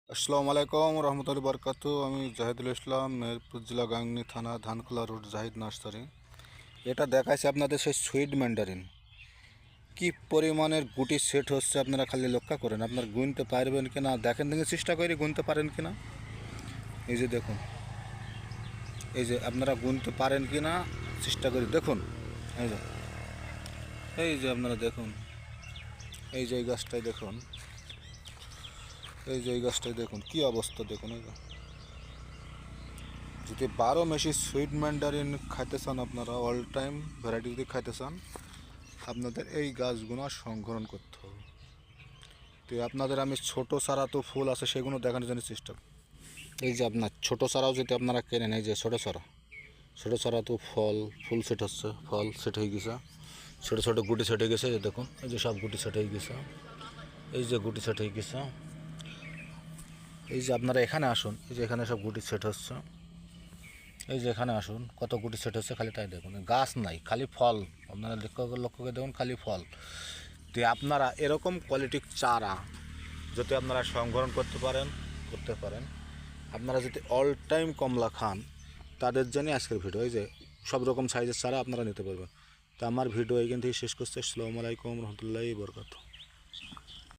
আসসালামু আলাইকুম রহমতুল্লাহি বরকাতু। আমি জাহিদুল ইসলাম, মেহেরপুর জেলা, গাংনী থানা, ধানখোলা রোড, জাহিদ নার্সারি। এটা দেখাইছে আপনাদের সেই সুইট ম্যান্ডারিন কি পরিমাণের গুটি সেট হচ্ছে, আপনারা খালি লক্ষ্য করেন। আপনার গুনতে পারবেন কি না দেখেন, দেখে চেষ্টা করে গুনতে পারেন কি না। এই যে দেখুন, এই যে আপনারা গুনতে পারেন কি না চেষ্টা করে দেখুন। এই যে আপনারা দেখুন, এই যে এই গাছটাই দেখুন, এই যে এই গাছটাই দেখুন কি অবস্থা দেখুন। এই যে যদি 12 মাসি সুইট ম্যান্ডারিন খাইতে চান, আপনারা অল টাইম ভ্যারাইটি যদি খাইতে চান, আপনাদের এই গাছগুলো সংরক্ষণ করতে হবে। তো আপনাদের আমি ছোট চারা তো ফুল আছে সেগুলো দেখানোর জন্য চেষ্টা করি। এই যে আপনার ছোট চারাও যদি আপনারা কেনেন, এই যে ছোটো চারা তো ফুল সেট হচ্ছে, ফল সেট হয়ে গেছে, ছোটো ছোটো গুটি সেট হয়ে গেছে। যে দেখুন, এই যে সব গুটি সেট হয়ে গেছে, এই যে গুটি সেট হয়ে গেছে। এই যে আপনারা এখানে আসুন, এই যে এখানে সব গুটি সেট হচ্ছে। এই যে এখানে আসুন, কত গুটি সেট হচ্ছে, খালি তাই দেখুন, গাছ নাই, খালি ফল। আপনারা লক্ষ্য করে দেখুন, খালি ফল। তো আপনারা এরকম কোয়ালিটির চারা যদি আপনারা সংরক্ষণ করতে পারেন, আপনারা যদি অল টাইম কমলা খান, তাদের জন্য আজকের ভিডিও। এই যে সব রকম সাইজের চারা আপনারা নিতে পারবেন। তো আমার ভিডিও এইখান থেকে শেষ করছে। আসসালামু আলাইকুম রহমতুল্লাহি বরকাতুহু।